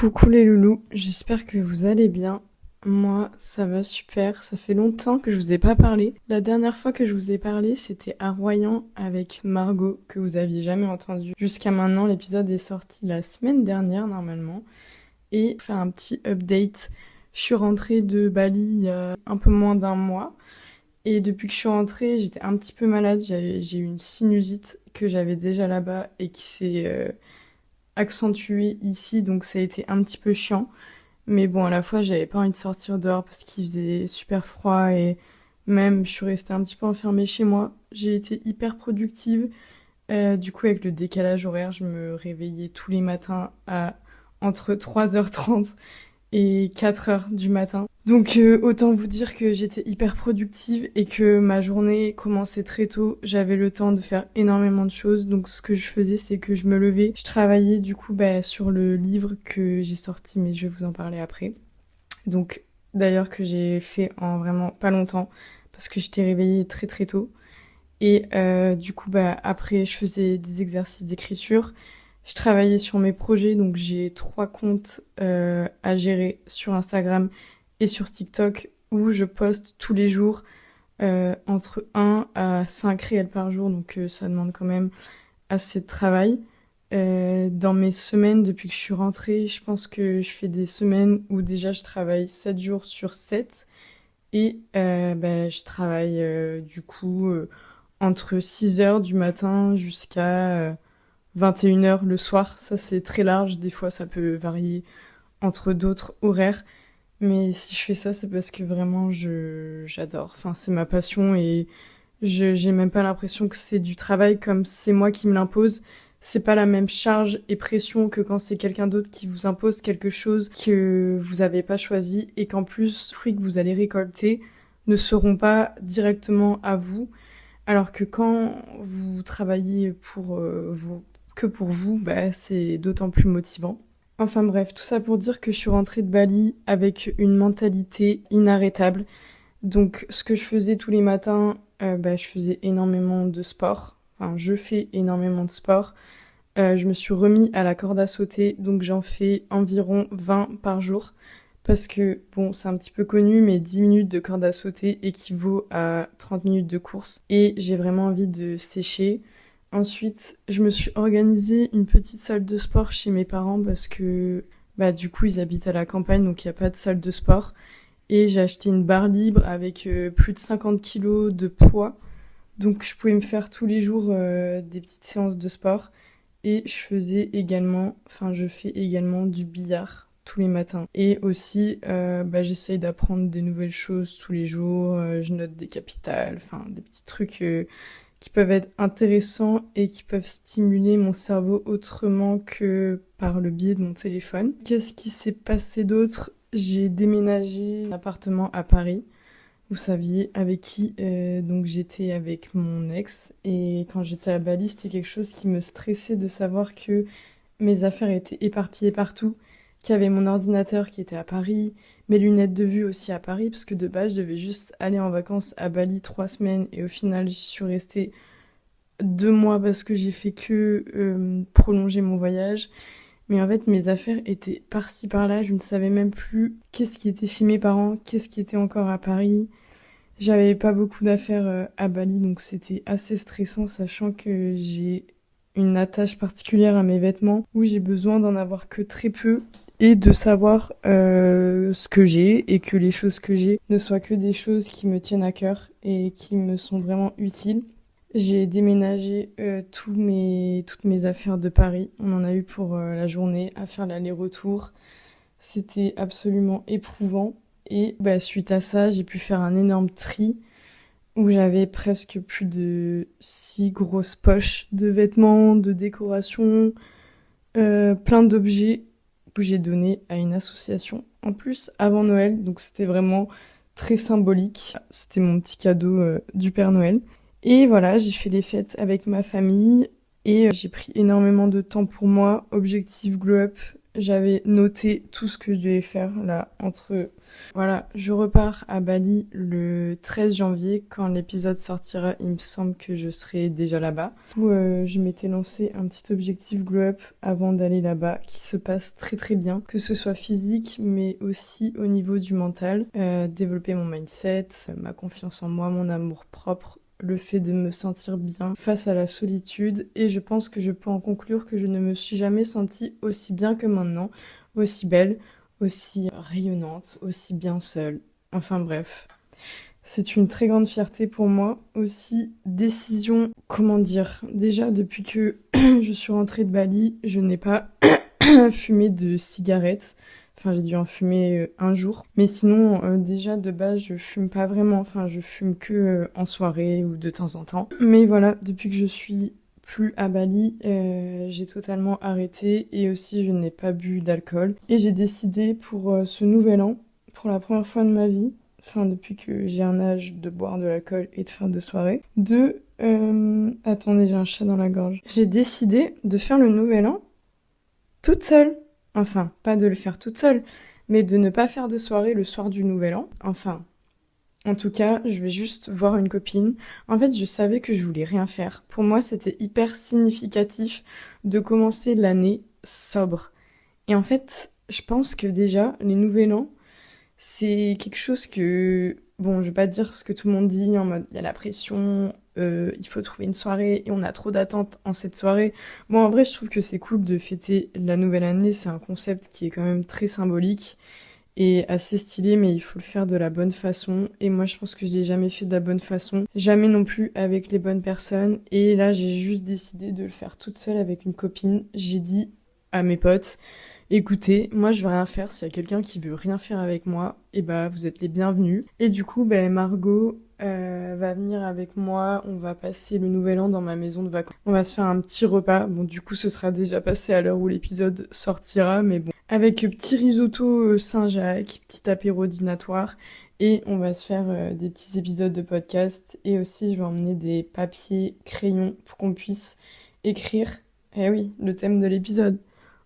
Coucou les loulous, j'espère que vous allez bien. Moi, ça va super, ça fait longtemps que je vous ai pas parlé. La dernière fois que je vous ai parlé, c'était à Royan avec Margot, que vous aviez jamais entendu. Jusqu'à maintenant, l'épisode est sorti la semaine dernière normalement. Et faire un petit update. Je suis rentrée de Bali il y a un peu moins d'un mois. Et depuis que je suis rentrée, j'étais un petit peu malade. J'ai eu une sinusite que j'avais déjà là-bas et qui s'est accentuée ici, donc ça a été un petit peu chiant. Mais bon, à la fois, j'avais pas envie de sortir dehors parce qu'il faisait super froid et même je suis restée un petit peu enfermée chez moi. J'ai été hyper productive. Du coup, avec le décalage horaire, je me réveillais tous les matins à entre 3h30 et 4h du matin. Donc autant vous dire que j'étais hyper productive et que ma journée commençait très tôt. J'avais le temps de faire énormément de choses. Donc ce que je faisais, c'est que je me levais. Je travaillais du coup sur le livre que j'ai sorti, mais je vais vous en parler après. Donc d'ailleurs que j'ai fait en vraiment pas longtemps parce que j'étais réveillée très très tôt. Et du coup après je faisais des exercices d'écriture. Je travaillais sur mes projets, donc j'ai 3 comptes à gérer sur Instagram et sur TikTok où je poste tous les jours entre 1 à 5 réels par jour, donc ça demande quand même assez de travail. Dans mes semaines, depuis que je suis rentrée, je pense que je fais des semaines où déjà je travaille 7 jours sur 7 et je travaille du coup entre 6h du matin jusqu'à 21h le soir. Ça c'est très large, des fois ça peut varier entre d'autres horaires. Mais si je fais ça, c'est parce que vraiment j'adore. Enfin, c'est ma passion et j'ai même pas l'impression que c'est du travail comme c'est moi qui me l'impose. C'est pas la même charge et pression que quand c'est quelqu'un d'autre qui vous impose quelque chose que vous avez pas choisi et qu'en plus, les fruits que vous allez récolter ne seront pas directement à vous. Alors que quand vous travaillez pour que pour vous, c'est d'autant plus motivant. Enfin bref, tout ça pour dire que je suis rentrée de Bali avec une mentalité inarrêtable. Donc ce que je faisais tous les matins, je faisais énormément de sport. Enfin, je fais énormément de sport. Je me suis remis à la corde à sauter, donc j'en fais environ 20 par jour. Parce que, bon, c'est un petit peu connu, mais 10 minutes de corde à sauter équivaut à 30 minutes de course. Et j'ai vraiment envie de sécher. Ensuite, je me suis organisée une petite salle de sport chez mes parents parce que, du coup, ils habitent à la campagne, donc il n'y a pas de salle de sport. Et j'ai acheté une barre libre avec plus de 50 kilos de poids. Donc je pouvais me faire tous les jours des petites séances de sport. Et je fais également du billard tous les matins. Et aussi, j'essaye d'apprendre des nouvelles choses tous les jours. Je note des capitales, enfin des petits trucs qui peuvent être intéressants et qui peuvent stimuler mon cerveau autrement que par le biais de mon téléphone. Qu'est-ce qui s'est passé d'autre? J'ai déménagé un appartement à Paris. Vous saviez avec qui donc j'étais avec mon ex et quand j'étais à Bali, c'était quelque chose qui me stressait de savoir que mes affaires étaient éparpillées partout, qu'il y avait mon ordinateur qui était à Paris, mes lunettes de vue aussi à Paris parce que de base, je devais juste aller en vacances à Bali 3 semaines et au final, j'y suis restée 2 mois parce que j'ai fait que prolonger mon voyage. Mais en fait, mes affaires étaient par-ci par-là. Je ne savais même plus qu'est-ce qui était chez mes parents, qu'est-ce qui était encore à Paris. J'avais pas beaucoup d'affaires à Bali, donc c'était assez stressant, sachant que j'ai une attache particulière à mes vêtements, où j'ai besoin d'en avoir que très peu et de savoir ce que j'ai et que les choses que j'ai ne soient que des choses qui me tiennent à cœur et qui me sont vraiment utiles. J'ai déménagé toutes mes affaires de Paris. On en a eu pour la journée à faire l'aller-retour. C'était absolument éprouvant. Et suite à ça, j'ai pu faire un énorme tri où j'avais presque plus de 6 grosses poches de vêtements, de décorations, plein d'objets que j'ai donné à une association. En plus, avant Noël, donc c'était vraiment très symbolique. C'était mon petit cadeau du Père Noël. Et voilà, j'ai fait les fêtes avec ma famille et j'ai pris énormément de temps pour moi. Objectif Glow Up, j'avais noté tout ce que je devais faire là entre... Voilà, je repars à Bali le 13 janvier. Quand l'épisode sortira, il me semble que je serai déjà là-bas. Du coup, je m'étais lancé un petit objectif glow up avant d'aller là-bas qui se passe très très bien, que ce soit physique mais aussi au niveau du mental. Développer mon mindset, ma confiance en moi, mon amour propre, le fait de me sentir bien face à la solitude, et je pense que je peux en conclure que je ne me suis jamais sentie aussi bien que maintenant, aussi belle, aussi rayonnante, aussi bien seule. Enfin bref, c'est une très grande fierté pour moi. Aussi, décision, comment dire, déjà depuis que je suis rentrée de Bali, je n'ai pas fumé de cigarettes. Enfin, j'ai dû en fumer un jour. Mais sinon, déjà, de base, je fume pas vraiment. Enfin, je fume que en soirée ou de temps en temps. Mais voilà, depuis que je suis plus à Bali, j'ai totalement arrêté. Et aussi, je n'ai pas bu d'alcool. Et j'ai décidé pour ce nouvel an, pour la première fois de ma vie, enfin, depuis que j'ai un âge de boire de l'alcool et de faire de soirée, Attendez, j'ai un chat dans la gorge. J'ai décidé de faire le nouvel an toute seule. Enfin, pas de le faire toute seule, mais de ne pas faire de soirée le soir du Nouvel An. Enfin, en tout cas, je vais juste voir une copine. En fait, je savais que je voulais rien faire. Pour moi, c'était hyper significatif de commencer l'année sobre. Et en fait, je pense que déjà, les Nouvel An, c'est quelque chose que... Bon, je vais pas dire ce que tout le monde dit, en mode, il y a la pression, il faut trouver une soirée, et on a trop d'attentes en cette soirée. Bon, en vrai, je trouve que c'est cool de fêter la nouvelle année, c'est un concept qui est quand même très symbolique et assez stylé, mais il faut le faire de la bonne façon. Et moi, je pense que je l'ai jamais fait de la bonne façon, jamais non plus avec les bonnes personnes. Et là, j'ai juste décidé de le faire toute seule avec une copine. J'ai dit à mes potes... Écoutez, moi je veux rien faire, s'il y a quelqu'un qui veut rien faire avec moi, et bah vous êtes les bienvenus. Et du coup, Margot va venir avec moi, on va passer le nouvel an dans ma maison de vacances. On va se faire un petit repas, bon du coup ce sera déjà passé à l'heure où l'épisode sortira, mais bon. Avec petit risotto Saint-Jacques, petit apéro dînatoire, et on va se faire des petits épisodes de podcast, et aussi je vais emmener des papiers, crayons, pour qu'on puisse écrire, eh oui, le thème de l'épisode.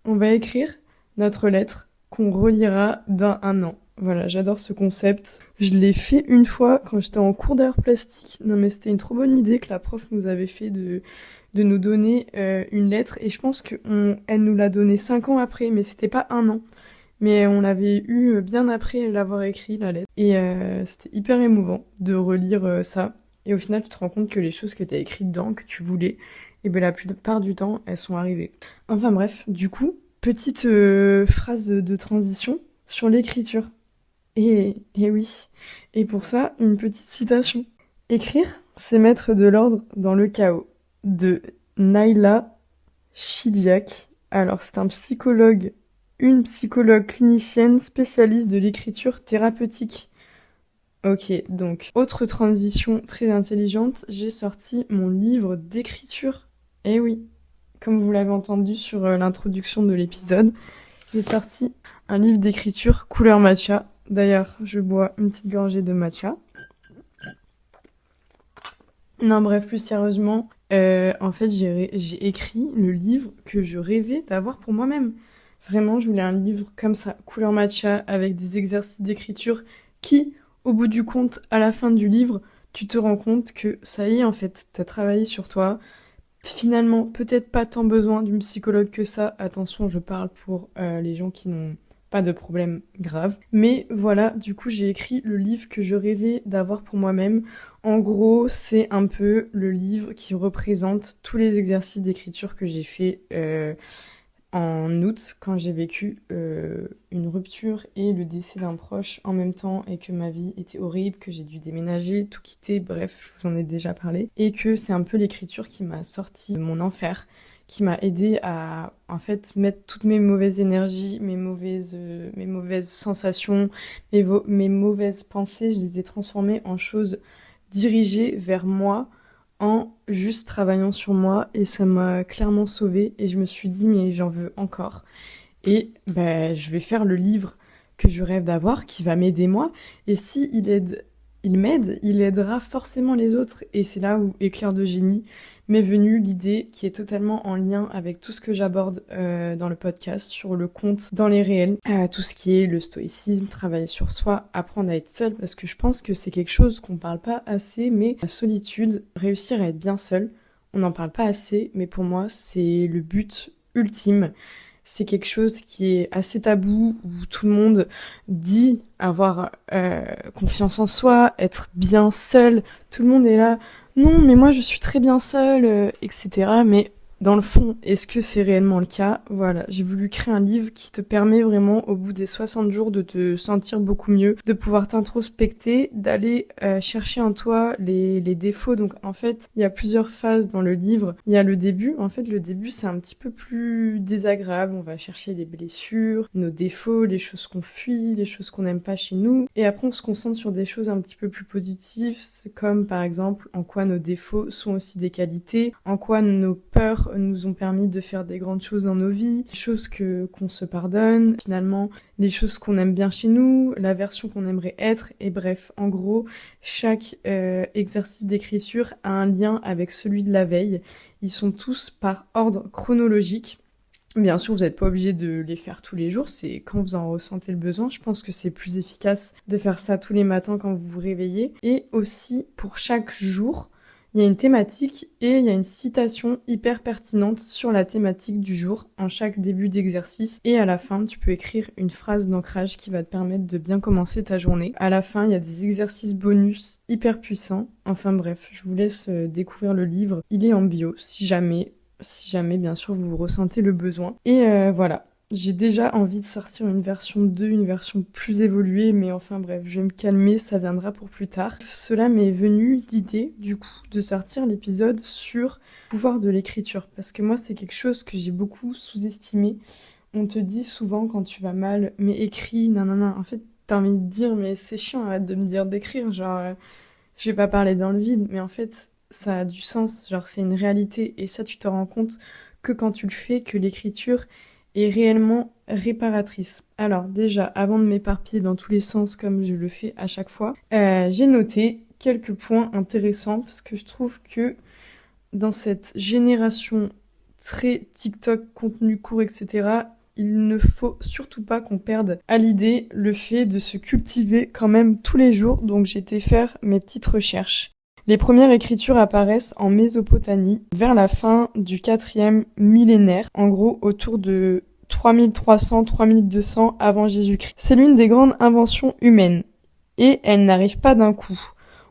On va écrire notre lettre qu'on relira dans un an. Voilà, j'adore ce concept. Je l'ai fait une fois quand j'étais en cours d'art plastique. Non mais c'était une trop bonne idée que la prof nous avait fait de nous donner une lettre. Et je pense qu'elle nous l'a donnée 5 ans après, mais c'était pas un an. Mais on l'avait eu bien après l'avoir écrit, la lettre. Et c'était hyper émouvant de relire ça. Et au final, tu te rends compte que les choses que tu as écrites dedans, que tu voulais, et ben la plupart du temps, elles sont arrivées. Enfin bref, du coup, petite phrase de transition sur l'écriture. Et oui. Et pour ça, une petite citation. Écrire, c'est mettre de l'ordre dans le chaos. De Naila Chidiac. Alors, c'est une psychologue clinicienne spécialiste de l'écriture thérapeutique. Ok, donc, autre transition très intelligente, j'ai sorti mon livre d'écriture. Eh oui, comme vous l'avez entendu sur l'introduction de l'épisode, j'ai sorti un livre d'écriture couleur matcha. D'ailleurs, je bois une petite gorgée de matcha. Non, bref, plus sérieusement, en fait, j'ai écrit le livre que je rêvais d'avoir pour moi-même. Vraiment, je voulais un livre comme ça, couleur matcha, avec des exercices d'écriture qui, au bout du compte, à la fin du livre, tu te rends compte que ça y est, en fait, t'as travaillé sur toi. Finalement, peut-être pas tant besoin d'une psychologue que ça. Attention, je parle pour les gens qui n'ont pas de problème grave. Mais voilà, du coup, j'ai écrit le livre que je rêvais d'avoir pour moi-même. En gros, c'est un peu le livre qui représente tous les exercices d'écriture que j'ai fait en août, quand j'ai vécu une rupture et le décès d'un proche en même temps, et que ma vie était horrible, que j'ai dû déménager, tout quitter, bref, je vous en ai déjà parlé. Et que c'est un peu l'écriture qui m'a sorti de mon enfer, qui m'a aidé à, en fait, mettre toutes mes mauvaises énergies, mes mauvaises sensations, mes mauvaises pensées, je les ai transformées en choses dirigées vers moi, en juste travaillant sur moi, et ça m'a clairement sauvée, et je me suis dit mais j'en veux encore, et je vais faire le livre que je rêve d'avoir, qui va m'aider moi, et si il m'aide, il aidera forcément les autres. Et c'est là où éclair de génie, m'est venue l'idée qui est totalement en lien avec tout ce que j'aborde dans le podcast, sur le compte dans les réels, tout ce qui est le stoïcisme, travailler sur soi, apprendre à être seul, parce que je pense que c'est quelque chose qu'on parle pas assez, mais la solitude, réussir à être bien seul, on n'en parle pas assez, mais pour moi c'est le but ultime. C'est quelque chose qui est assez tabou, où tout le monde dit avoir confiance en soi, être bien seul. Tout le monde est là, non, mais moi je suis très bien seule, etc. Mais dans le fond, est-ce que c'est réellement le cas? Voilà, j'ai voulu créer un livre qui te permet vraiment, au bout des 60 jours, de te sentir beaucoup mieux, de pouvoir t'introspecter, d'aller chercher en toi les défauts. Donc en fait, il y a plusieurs phases dans le livre. Il y a le début. En fait, le début, c'est un petit peu plus désagréable. On va chercher les blessures, nos défauts, les choses qu'on fuit, les choses qu'on n'aime pas chez nous. Et après, on se concentre sur des choses un petit peu plus positives, comme par exemple en quoi nos défauts sont aussi des qualités, en quoi nos peurs nous ont permis de faire des grandes choses dans nos vies, les choses qu'on se pardonne, finalement, les choses qu'on aime bien chez nous, la version qu'on aimerait être, et bref, en gros, chaque exercice d'écriture a un lien avec celui de la veille. Ils sont tous par ordre chronologique. Bien sûr, vous n'êtes pas obligé de les faire tous les jours, c'est quand vous en ressentez le besoin. Je pense que c'est plus efficace de faire ça tous les matins quand vous vous réveillez. Et aussi, pour chaque jour, il y a une thématique et il y a une citation hyper pertinente sur la thématique du jour en chaque début d'exercice. Et à la fin, tu peux écrire une phrase d'ancrage qui va te permettre de bien commencer ta journée. À la fin, il y a des exercices bonus hyper puissants. Enfin bref, je vous laisse découvrir le livre. Il est en bio, si jamais bien sûr vous ressentez le besoin. Et voilà. J'ai déjà envie de sortir une version 2, une version plus évoluée, mais enfin bref, je vais me calmer, ça viendra pour plus tard. Cela m'est venu l'idée, du coup, de sortir l'épisode sur le pouvoir de l'écriture, parce que moi, c'est quelque chose que j'ai beaucoup sous-estimé. On te dit souvent quand tu vas mal, mais écris, nanana. En fait, t'as envie de dire, mais c'est chiant, arrête de me dire d'écrire, genre, je vais pas parler dans le vide, mais en fait, ça a du sens, genre, c'est une réalité, et ça, tu te rends compte que quand tu le fais, que l'écriture est réellement réparatrice. Alors déjà, avant de m'éparpiller dans tous les sens comme je le fais à chaque fois, j'ai noté quelques points intéressants parce que je trouve que dans cette génération très TikTok, contenu court, etc., il ne faut surtout pas qu'on perde à l'idée le fait de se cultiver quand même tous les jours, donc j'ai été faire mes petites recherches. Les premières écritures apparaissent en Mésopotamie, vers la fin du 4e millénaire, en gros autour de 3300-3200 avant Jésus-Christ. C'est l'une des grandes inventions humaines, et elle n'arrive pas d'un coup.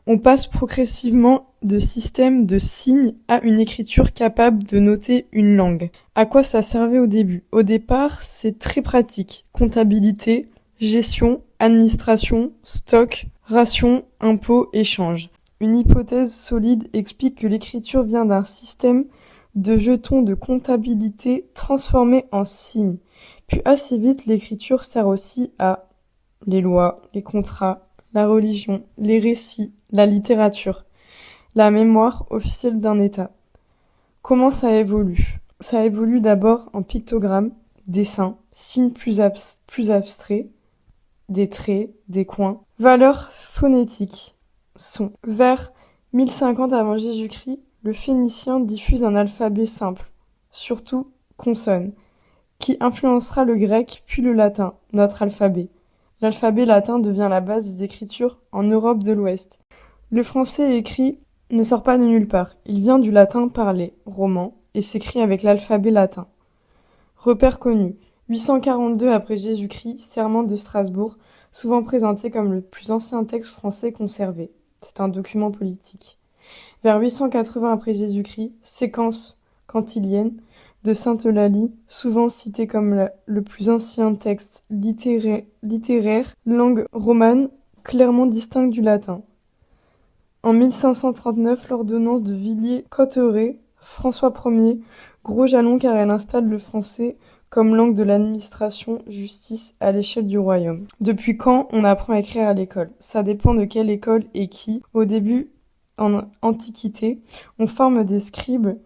On passe progressivement de systèmes de signes à une écriture capable de noter une langue. À quoi ça servait au début? Au départ, c'est très pratique. Comptabilité, gestion, administration, stock, ration, impôts, échange. Une hypothèse solide explique que l'écriture vient d'un système de jetons de comptabilité transformés en signes. Puis assez vite, l'écriture sert aussi à les lois, les contrats, la religion, les récits, la littérature, la mémoire officielle d'un État. Comment ça évolue? Ça évolue d'abord en pictogrammes, dessins, signes plus abstraits, des traits, des coins. Valeurs phonétiques. Son. Vers 1050 avant Jésus-Christ, le phénicien diffuse un alphabet simple, surtout consonnes, qui influencera le grec puis le latin, notre alphabet. L'alphabet latin devient la base des écritures en Europe de l'Ouest. Le français écrit ne sort pas de nulle part, il vient du latin parlé, roman, et s'écrit avec l'alphabet latin. Repère connu, 842 après Jésus-Christ, Serment de Strasbourg, souvent présenté comme le plus ancien texte français conservé. C'est un document politique. Vers 880 après Jésus-Christ, séquence cantilienne de Sainte-Eulalie, souvent citée comme le plus ancien texte littéraire, langue romane, clairement distincte du latin. En 1539, l'ordonnance de Villiers-Cotterêts, François Ier, gros jalon car elle installe le français comme langue de l'administration justice à l'échelle du royaume. Depuis quand on apprend à écrire à l'école? Ça dépend de quelle école et qui. Au début, en Antiquité, on forme des scribes.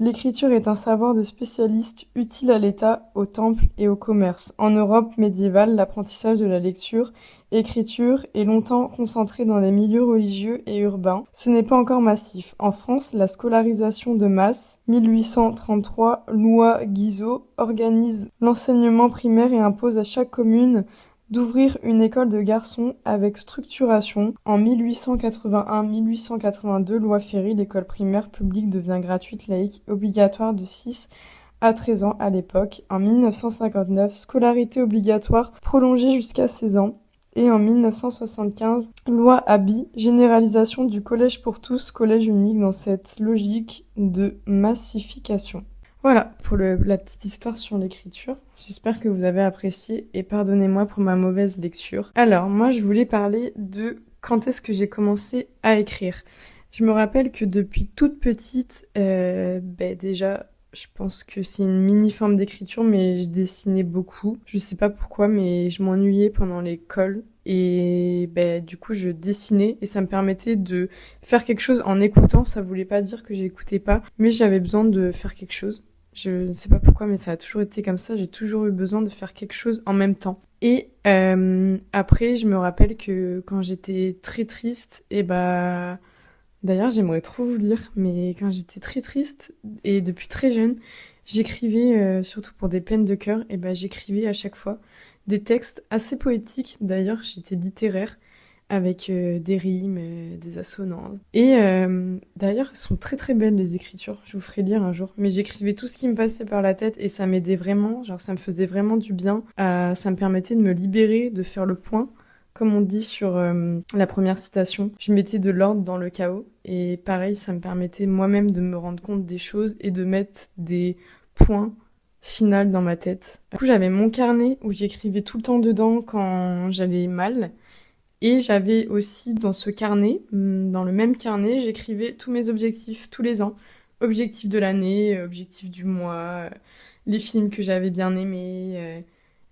L'écriture est un savoir de spécialiste utile à l'État, au temple et au commerce. En Europe médiévale, l'apprentissage de la lecture, écriture est longtemps concentré dans les milieux religieux et urbains. Ce n'est pas encore massif. En France, la scolarisation de masse, 1833, loi Guizot, organise l'enseignement primaire et impose à chaque commune d'ouvrir une école de garçons avec structuration. En 1881-1882, loi Ferry, l'école primaire publique devient gratuite, laïque, obligatoire de 6 à 13 ans à l'époque. En 1959, scolarité obligatoire prolongée jusqu'à 16 ans. Et en 1975, loi Haby, généralisation du collège pour tous, collège unique dans cette logique de massification. Voilà pour la petite histoire sur l'écriture. J'espère que vous avez apprécié et pardonnez-moi pour ma mauvaise lecture. Alors, moi, je voulais parler de quand est-ce que j'ai commencé à écrire. Je me rappelle que depuis toute petite, déjà, je pense que c'est une mini forme d'écriture, mais je dessinais beaucoup. Je sais pas pourquoi, mais je m'ennuyais pendant l'école. Et du coup, je dessinais et ça me permettait de faire quelque chose en écoutant. Ça voulait pas dire que j'écoutais pas, mais j'avais besoin de faire quelque chose. Je ne sais pas pourquoi, mais ça a toujours été comme ça. J'ai toujours eu besoin de faire quelque chose en même temps. Et après, je me rappelle que quand j'étais très triste, d'ailleurs, j'aimerais trop vous lire, mais quand j'étais très triste et depuis très jeune, j'écrivais, surtout pour des peines de cœur, j'écrivais à chaque fois des textes assez poétiques. D'ailleurs, j'étais littéraire avec des rimes, des assonances. Et d'ailleurs, elles sont très très belles les écritures, je vous ferai lire un jour. Mais j'écrivais tout ce qui me passait par la tête et ça m'aidait vraiment, genre ça me faisait vraiment du bien. Ça me permettait de me libérer, de faire le point. Comme on dit sur la première citation, je mettais de l'ordre dans le chaos. Et pareil, ça me permettait moi-même de me rendre compte des choses et de mettre des points finaux dans ma tête. Du coup, j'avais mon carnet où j'écrivais tout le temps dedans quand j'allais mal. Et j'avais aussi dans ce carnet, dans le même carnet, j'écrivais tous mes objectifs tous les ans. Objectifs de l'année, objectifs du mois, les films que j'avais bien aimés,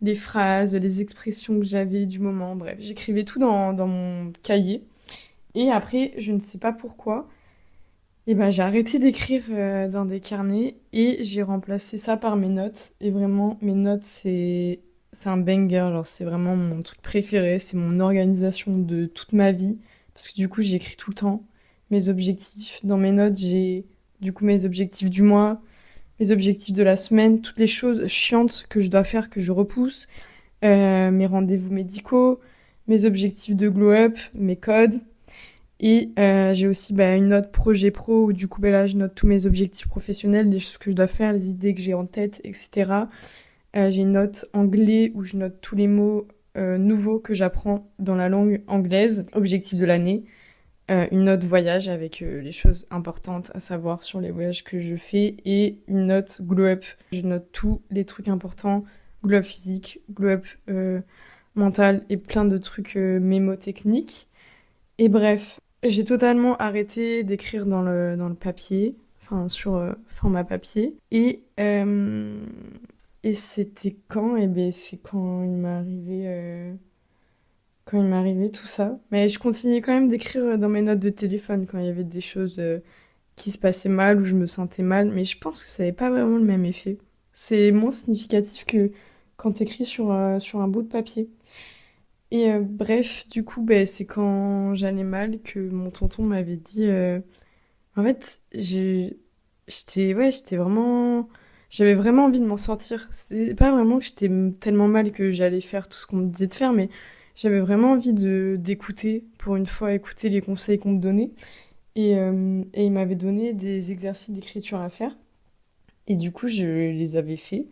les phrases, les expressions que j'avais du moment, bref. J'écrivais tout dans mon cahier. Et après, je ne sais pas pourquoi, j'ai arrêté d'écrire dans des carnets et j'ai remplacé ça par mes notes. Et vraiment, mes notes, c'est un banger, genre c'est vraiment mon truc préféré, c'est mon organisation de toute ma vie, parce que du coup j'écris tout le temps mes objectifs. Dans mes notes, j'ai du coup mes objectifs du mois, mes objectifs de la semaine, toutes les choses chiantes que je dois faire, que je repousse, mes rendez-vous médicaux, mes objectifs de glow up, mes codes. Et j'ai aussi une note projet pro où du coup là je note tous mes objectifs professionnels, les choses que je dois faire, les idées que j'ai en tête, etc. J'ai une note anglais où je note tous les mots nouveaux que j'apprends dans la langue anglaise, objectif de l'année. Une note voyage avec les choses importantes à savoir sur les voyages que je fais. Et une note glow up. Je note tous les trucs importants, glow up physique, glow up mental et plein de trucs mémotechniques. Et bref, j'ai totalement arrêté d'écrire dans le papier, enfin sur format papier. Et c'était quand? C'est quand il m'est arrivé tout ça. Mais je continuais quand même d'écrire dans mes notes de téléphone quand il y avait des choses qui se passaient mal ou je me sentais mal. Mais je pense que ça n'avait pas vraiment le même effet. C'est moins significatif que quand t'écris sur un bout de papier. Et bref, du coup, c'est quand j'allais mal que mon tonton m'avait dit... En fait, j'étais vraiment... J'avais vraiment envie de m'en sortir. C'est pas vraiment que j'étais tellement mal que j'allais faire tout ce qu'on me disait de faire, mais j'avais vraiment envie d'écouter, pour une fois, écouter les conseils qu'on me donnait. Et il m'avait donné des exercices d'écriture à faire. Et du coup, je les avais faits.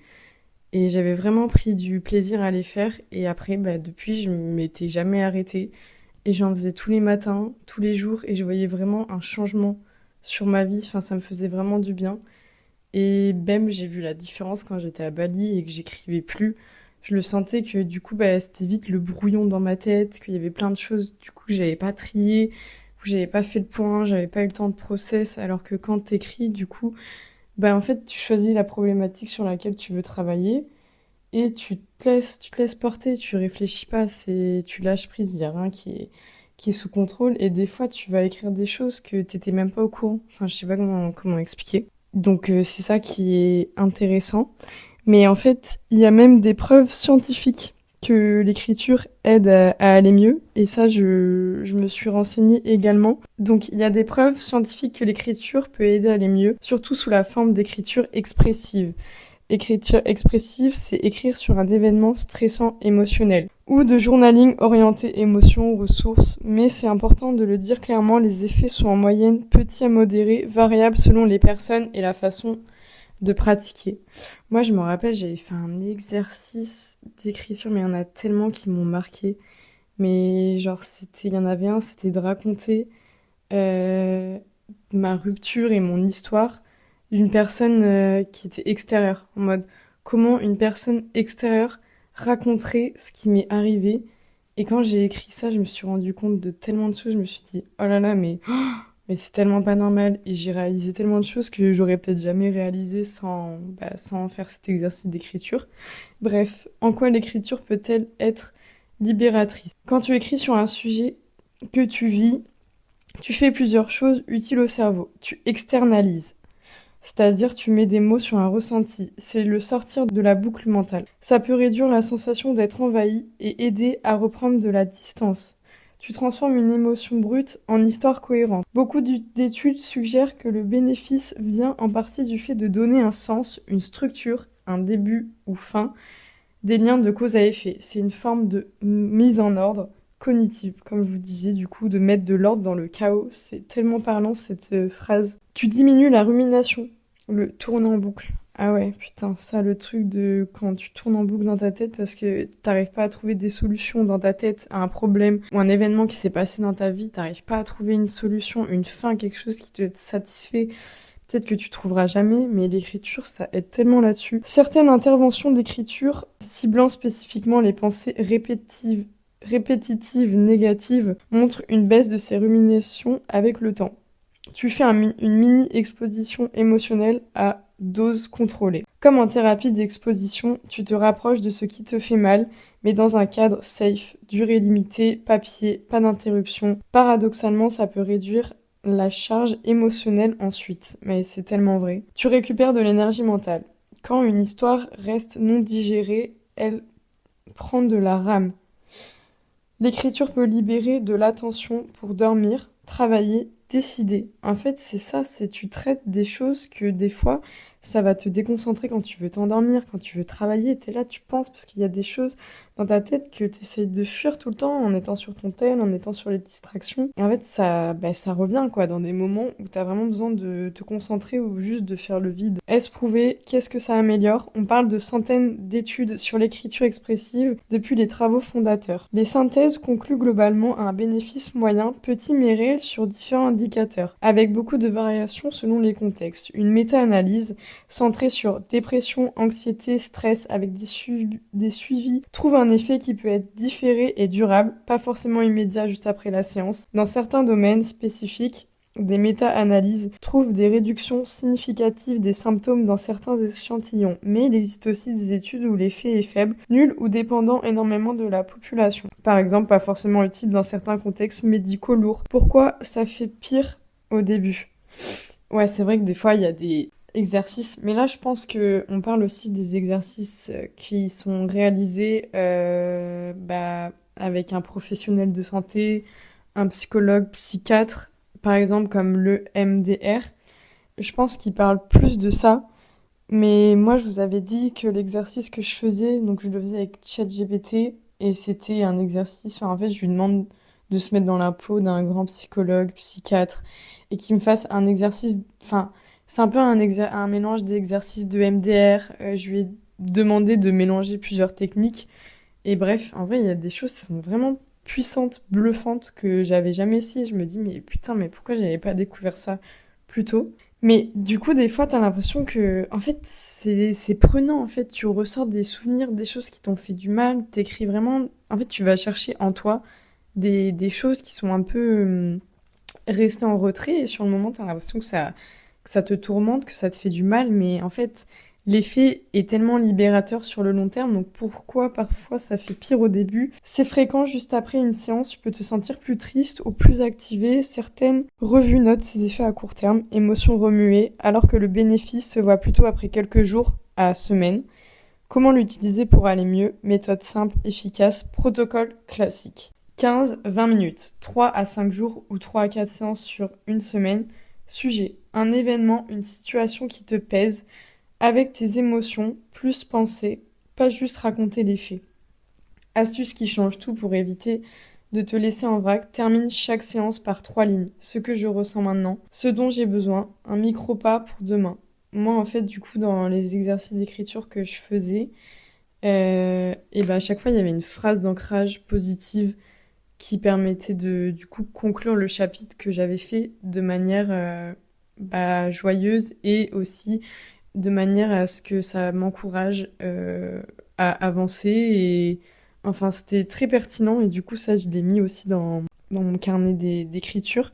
Et j'avais vraiment pris du plaisir à les faire. Et après, depuis, je m'étais jamais arrêtée. Et j'en faisais tous les matins, tous les jours. Et je voyais vraiment un changement sur ma vie. Enfin, ça me faisait vraiment du bien. Et même, j'ai vu la différence quand j'étais à Bali et que j'écrivais plus. Je le sentais que du coup, c'était vite le brouillon dans ma tête, qu'il y avait plein de choses, du coup, que j'avais pas trié, où j'avais pas fait le point, j'avais pas eu le temps de process. Alors que quand t'écris, du coup, en fait, tu choisis la problématique sur laquelle tu veux travailler et tu te laisses porter, tu réfléchis pas, tu lâches prise, il y a rien qui est sous contrôle. Et des fois, tu vas écrire des choses que t'étais même pas au courant. Enfin, je sais pas comment expliquer. Donc c'est ça qui est intéressant. Mais en fait, il y a même des preuves scientifiques que l'écriture aide à aller mieux. Et ça, je me suis renseignée également. Donc il y a des preuves scientifiques que l'écriture peut aider à aller mieux, surtout sous la forme d'écriture expressive. Écriture expressive, c'est écrire sur un événement stressant émotionnel. Ou de journaling orienté émotion, ressources. Mais c'est important de le dire clairement, les effets sont en moyenne petits à modérés, variables selon les personnes et la façon de pratiquer. Moi, je me rappelle, j'avais fait un exercice d'écriture, mais il y en a tellement qui m'ont marqué. Mais genre, il y en avait un, c'était de raconter euh, ma rupture et mon histoire d'une personne qui était extérieure, en mode comment une personne extérieure raconterait ce qui m'est arrivé. Et quand j'ai écrit ça, je me suis rendu compte de tellement de choses, je me suis dit, oh là là, mais c'est tellement pas normal. Et j'ai réalisé tellement de choses que j'aurais peut-être jamais réalisé sans faire cet exercice d'écriture. Bref, en quoi l'écriture peut-elle être libératrice? Quand tu écris sur un sujet que tu vis, tu fais plusieurs choses utiles au cerveau. Tu externalises. C'est-à-dire tu mets des mots sur un ressenti. C'est le sortir de la boucle mentale. Ça peut réduire la sensation d'être envahi et aider à reprendre de la distance. Tu transformes une émotion brute en histoire cohérente. Beaucoup d'études suggèrent que le bénéfice vient en partie du fait de donner un sens, une structure, un début ou fin, des liens de cause à effet. C'est une forme de mise en ordre cognitive, comme je vous disais, du coup, de mettre de l'ordre dans le chaos. C'est tellement parlant cette phrase. Tu diminues la rumination, le tourne en boucle. Ah ouais, putain, ça, le truc de quand tu tournes en boucle dans ta tête parce que t'arrives pas à trouver des solutions dans ta tête à un problème ou un événement qui s'est passé dans ta vie, t'arrives pas à trouver une solution, une fin, quelque chose qui te satisfait. Peut-être que tu trouveras jamais, mais l'écriture, ça aide tellement là-dessus. Certaines interventions d'écriture, ciblant spécifiquement les pensées répétitives négatives, montrent une baisse de ces ruminations avec le temps. Tu fais une mini-exposition émotionnelle à dose contrôlée. Comme en thérapie d'exposition, tu te rapproches de ce qui te fait mal, mais dans un cadre safe, durée limitée, papier, pas d'interruption. Paradoxalement, ça peut réduire la charge émotionnelle ensuite, mais c'est tellement vrai. Tu récupères de l'énergie mentale. Quand une histoire reste non digérée, elle prend de la rame. L'écriture peut libérer de l'attention pour dormir, travailler, décider. En fait, c'est ça, c'est tu traites des choses que des fois, ça va te déconcentrer quand tu veux t'endormir, quand tu veux travailler, t'es là, tu penses, parce qu'il y a des choses dans ta tête que t'essayes de fuir tout le temps en étant sur ton tel, en étant sur les distractions. Et en fait, ça revient, quoi, dans des moments où t'as vraiment besoin de te concentrer ou juste de faire le vide. Est-ce prouvé? Qu'est-ce que ça améliore? On parle de centaines d'études sur l'écriture expressive depuis les travaux fondateurs. Les synthèses concluent globalement à un bénéfice moyen, petit mais réel sur différents indicateurs, avec beaucoup de variations selon les contextes. Une méta-analyse centrée sur dépression, anxiété, stress avec des suivis trouve un effet qui peut être différé et durable, pas forcément immédiat juste après la séance. Dans certains domaines spécifiques, des méta-analyses trouvent des réductions significatives des symptômes dans certains échantillons, mais il existe aussi des études où l'effet est faible, nul ou dépendant énormément de la population. Par exemple, pas forcément utile dans certains contextes médicaux lourds. Pourquoi ça fait pire au début? Ouais, c'est vrai que des fois, il y a des exercices, mais là, je pense que on parle aussi des exercices qui sont réalisés avec un professionnel de santé, un psychologue, psychiatre, par exemple comme le MDR. Je pense qu'il parle plus de ça, mais moi, je vous avais dit que l'exercice que je faisais, donc je le faisais avec ChatGPT, et c'était un exercice, enfin, en fait, je lui demande de se mettre dans la peau d'un grand psychologue, psychiatre, et qu'il me fasse un exercice, enfin, c'est un peu un mélange d'exercices de MDR. Je lui ai demandé de mélanger plusieurs techniques. Et bref, en vrai, il y a des choses qui sont vraiment puissantes, bluffantes, que j'avais jamais essayé. Je me dis, mais putain, mais pourquoi j'avais pas découvert ça plus tôt? Mais du coup, des fois, t'as l'impression que, en fait, c'est prenant, en fait. Tu ressors des souvenirs, des choses qui t'ont fait du mal. T'écris vraiment, en fait, tu vas chercher en toi des choses qui sont un peu restées en retrait. Et sur le moment, t'as l'impression que ça te tourmente, que ça te fait du mal. Mais en fait, L'effet est tellement libérateur sur le long terme, donc pourquoi parfois ça fait pire au début? C'est fréquent, juste après une séance, tu peux te sentir plus triste ou plus activé. Certaines revues notent ces effets à court terme, émotions remuées, alors que le bénéfice se voit plutôt après quelques jours à semaines. Comment l'utiliser pour aller mieux? Méthode simple, efficace, protocole classique. 15-20 minutes, 3 à 5 jours ou 3 à 4 séances sur une semaine. Sujet, un événement, une situation qui te pèse, avec tes émotions, plus penser, pas juste raconter les faits. Astuce qui change tout pour éviter de te laisser en vrac, termine chaque séance par 3 lignes. Ce que je ressens maintenant, ce dont j'ai besoin, un micro-pas pour demain. Moi, en fait, du coup, dans les exercices d'écriture que je faisais, et ben à chaque fois, il y avait une phrase d'ancrage positive qui permettait de, du coup, conclure le chapitre que j'avais fait de manière joyeuse et aussi de manière à ce que ça m'encourage à avancer. Et enfin, c'était très pertinent et du coup, ça, je l'ai mis aussi dans mon carnet d'écriture,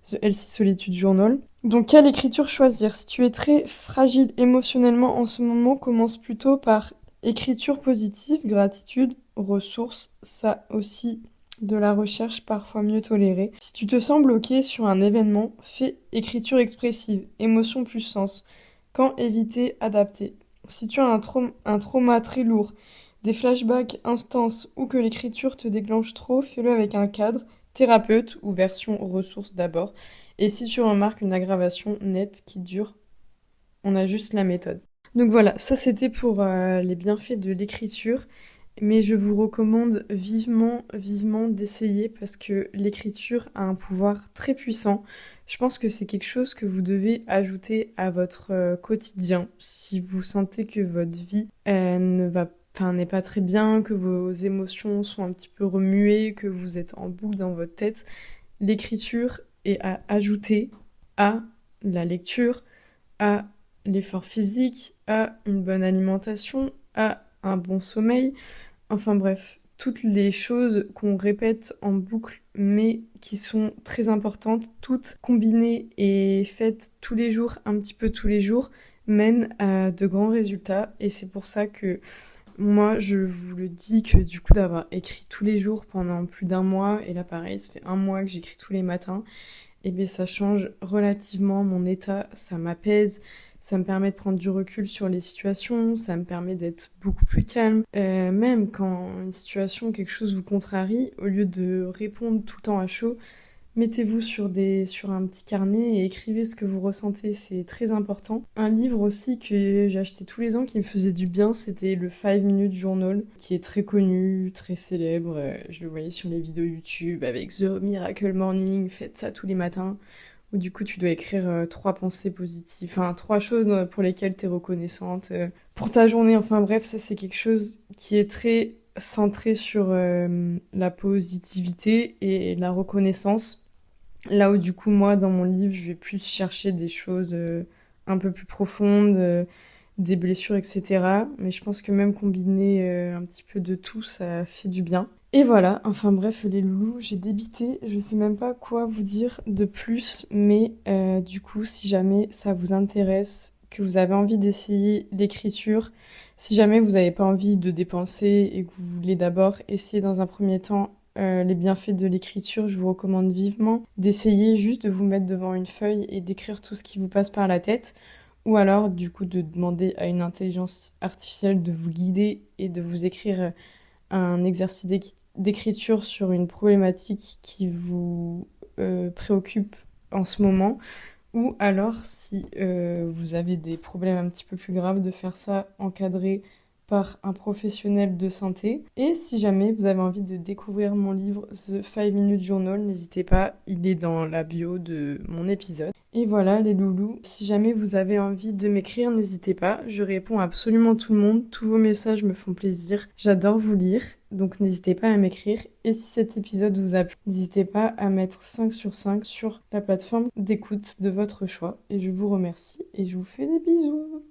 The Healthy Solitude Journal. Donc, quelle écriture choisir? Si tu es très fragile émotionnellement en ce moment, commence plutôt par écriture positive, gratitude, ressources, ça aussi de la recherche parfois mieux tolérée. Si tu te sens bloqué sur un événement, fais écriture expressive, émotion plus sens. Quand éviter, adapter. Si tu as un trauma très lourd, des flashbacks intenses ou que l'écriture te déclenche trop, fais-le avec un cadre, thérapeute ou version ressources d'abord. Et si tu remarques une aggravation nette qui dure, on ajuste la méthode. Donc voilà, ça c'était pour les bienfaits de l'écriture. Mais je vous recommande vivement, vivement d'essayer parce que l'écriture a un pouvoir très puissant. Je pense que c'est quelque chose que vous devez ajouter à votre quotidien. Si vous sentez que votre vie n'est pas très bien, que vos émotions sont un petit peu remuées, que vous êtes en boucle dans votre tête, l'écriture est à ajouter à la lecture, à l'effort physique, à une bonne alimentation, à un bon sommeil. Enfin bref, toutes les choses qu'on répète en boucle, mais qui sont très importantes, toutes combinées et faites tous les jours, un petit peu tous les jours, mènent à de grands résultats. Et c'est pour ça que moi, je vous le dis que du coup d'avoir écrit tous les jours pendant plus d'un mois, et là pareil, ça fait un mois que j'écris tous les matins, et bien ça change relativement mon état, ça m'apaise. Ça me permet de prendre du recul sur les situations, ça me permet d'être beaucoup plus calme. Même quand une situation, quelque chose vous contrarie, au lieu de répondre tout le temps à chaud, mettez-vous sur un petit carnet et écrivez ce que vous ressentez, c'est très important. Un livre aussi que j'ai acheté tous les ans qui me faisait du bien, c'était le 5 Minute Journal, qui est très connu, très célèbre. Je le voyais sur les vidéos YouTube avec The Miracle Morning, faites ça tous les matins. Où du coup tu dois écrire 3 pensées positives, enfin 3 choses pour lesquelles tu es reconnaissante pour ta journée. Enfin bref, ça c'est quelque chose qui est très centré sur la positivité et la reconnaissance. Là où du coup moi dans mon livre je vais plus chercher des choses un peu plus profondes, des blessures, etc. Mais je pense que même combiner un petit peu de tout, ça fait du bien. Et voilà, enfin bref, les loulous, j'ai débité, je sais même pas quoi vous dire de plus, mais du coup, si jamais ça vous intéresse, que vous avez envie d'essayer l'écriture, si jamais vous n'avez pas envie de dépenser et que vous voulez d'abord essayer dans un premier temps les bienfaits de l'écriture, je vous recommande vivement d'essayer juste de vous mettre devant une feuille et d'écrire tout ce qui vous passe par la tête, ou alors du coup de demander à une intelligence artificielle de vous guider et de vous écrire un exercice d'écriture sur une problématique qui vous préoccupe en ce moment, ou alors si vous avez des problèmes un petit peu plus graves, de faire ça encadré par un professionnel de santé. Et si jamais vous avez envie de découvrir mon livre The 5 Minute Journal, n'hésitez pas, il est dans la bio de mon épisode. Et voilà les loulous, si jamais vous avez envie de m'écrire, n'hésitez pas, je réponds à absolument tout le monde, tous vos messages me font plaisir, j'adore vous lire, donc n'hésitez pas à m'écrire. Et si cet épisode vous a plu, n'hésitez pas à mettre 5 sur 5 sur la plateforme d'écoute de votre choix. Et je vous remercie et je vous fais des bisous.